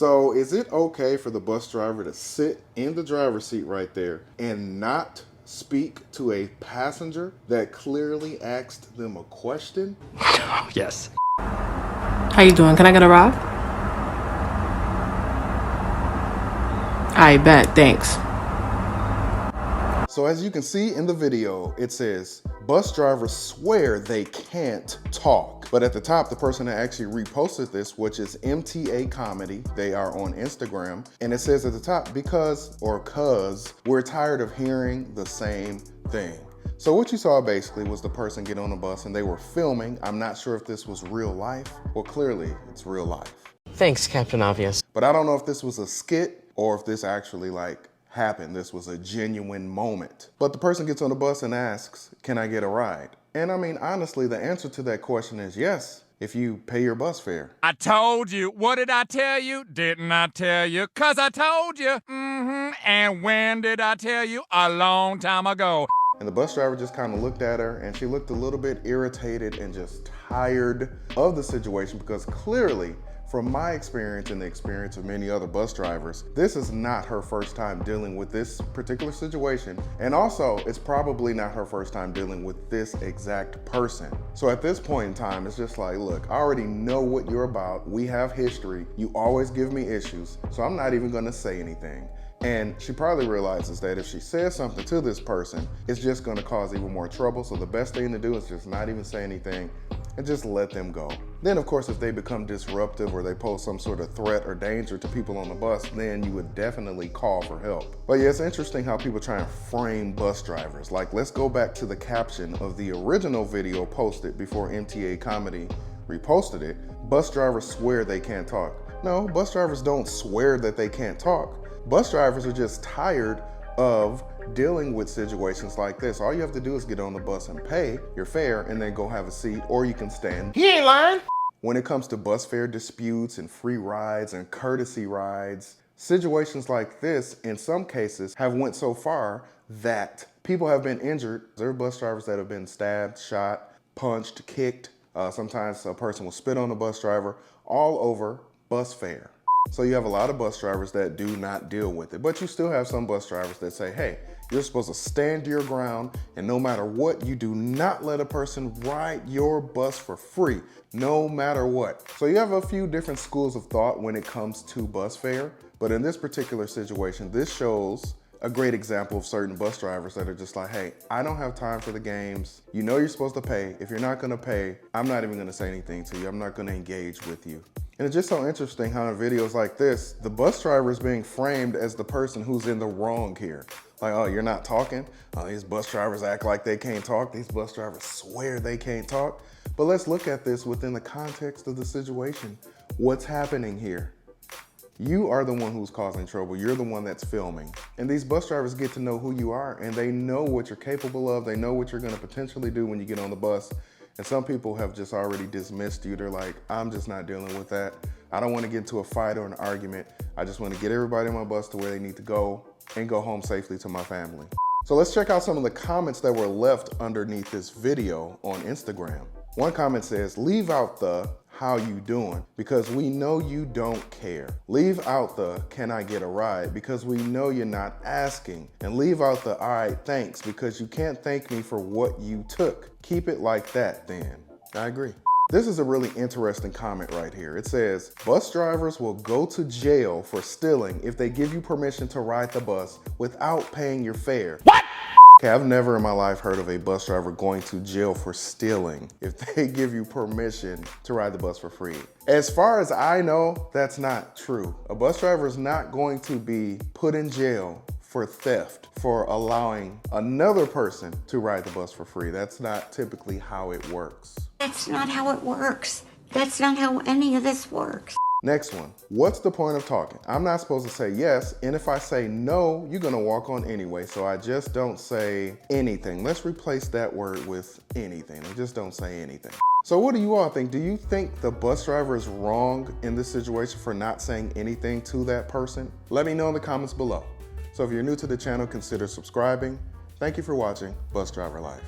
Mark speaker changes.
Speaker 1: So is it okay for the bus driver to sit in the driver's seat right there and not speak to a passenger that clearly asked them a question?
Speaker 2: Yes.
Speaker 3: How you doing? Can I get a ride? I bet, thanks.
Speaker 1: So as you can see in the video, it says, bus drivers swear they can't talk. But at the top, the person that actually reposted this, which is MTA Comedy, they are on Instagram, and it says at the top, because we're tired of hearing the same thing. So what you saw basically was the person get on the bus and they were filming. I'm not sure if this was real life. Well, clearly it's real life.
Speaker 2: Thanks, Captain Obvious.
Speaker 1: But I don't know if this was a skit or if this actually happened. This was a genuine moment. But the person gets on the bus and asks, can I get a ride? And I mean, honestly, the answer to that question is yes, if you pay your bus fare.
Speaker 4: I told you. What did I tell you? Didn't I tell you? 'Cause I told you. And when did I tell you? A long time ago.
Speaker 1: And the bus driver just kind of looked at her and she looked a little bit irritated and just tired of the situation, because clearly, from my experience and the experience of many other bus drivers, this is not her first time dealing with this particular situation. And also, it's probably not her first time dealing with this exact person. So at this point in time, it's just like, look, I already know what you're about. We have history. You always give me issues. So I'm not even gonna say anything. And she probably realizes that if she says something to this person, it's just gonna cause even more trouble. So the best thing to do is just not even say anything and just let them go. Then of course, if they become disruptive or they pose some sort of threat or danger to people on the bus, then you would definitely call for help. But yeah, it's interesting how people try and frame bus drivers. Like, let's go back to the caption of the original video posted before MTA Comedy reposted it. Bus drivers swear they can't talk. No, bus drivers don't swear that they can't talk. Bus drivers are just tired of dealing with situations like this. All you have to do is get on the bus and pay your fare and then go have a seat, or you can stand.
Speaker 2: He ain't lying.
Speaker 1: When it comes to bus fare disputes and free rides and courtesy rides, situations like this, in some cases, have went so far that people have been injured. There are bus drivers that have been stabbed, shot, punched, kicked. Sometimes a person will spit on the bus driver, all over bus fare. So you have a lot of bus drivers that do not deal with it, but you still have some bus drivers that say, hey, you're supposed to stand your ground, and no matter what, you do not let a person ride your bus for free, no matter what. So you have a few different schools of thought when it comes to bus fare, but in this particular situation, this shows a great example of certain bus drivers that are just like, hey, I don't have time for the games. You know you're supposed to pay. If you're not gonna pay, I'm not even gonna say anything to you. I'm not gonna engage with you. And it's just so interesting how in videos like this, the bus driver is being framed as the person who's in the wrong here. Like, oh, you're not talking? Oh, these bus drivers act like they can't talk. These bus drivers swear they can't talk. But let's look at this within the context of the situation. What's happening here? You are the one who's causing trouble. You're the one that's filming. And these bus drivers get to know who you are, and they know what you're capable of. They know what you're gonna potentially do when you get on the bus. And some people have just already dismissed you. They're like, I'm just not dealing with that. I don't want to get into a fight or an argument. I just want to get everybody on my bus to where they need to go and go home safely to my family. So let's check out some of the comments that were left underneath this video on Instagram. One comment says, leave out the how you doing, because we know you don't care. Leave out the can I get a ride, because we know you're not asking. And leave out the all right, thanks, because you can't thank me for what you took. Keep it like that then. I agree. This is a really interesting comment right here. It says, bus drivers will go to jail for stealing if they give you permission to ride the bus without paying your fare. What? Okay, I've never in my life heard of a bus driver going to jail for stealing if they give you permission to ride the bus for free. As far as I know, that's not true. A bus driver is not going to be put in jail for theft, for allowing another person to ride the bus for free. That's not typically how it works.
Speaker 5: That's not how it works. That's not how any of this works.
Speaker 1: Next one, what's the point of talking? I'm not supposed to say yes, and if I say no, you're gonna walk on anyway, so I just don't say anything. Let's replace that word with anything. I just don't say anything. So what do you all think? Do you think the bus driver is wrong in this situation for not saying anything to that person? Let me know in the comments below. So if you're new to the channel, consider subscribing. Thank you for watching Bus Driver Life.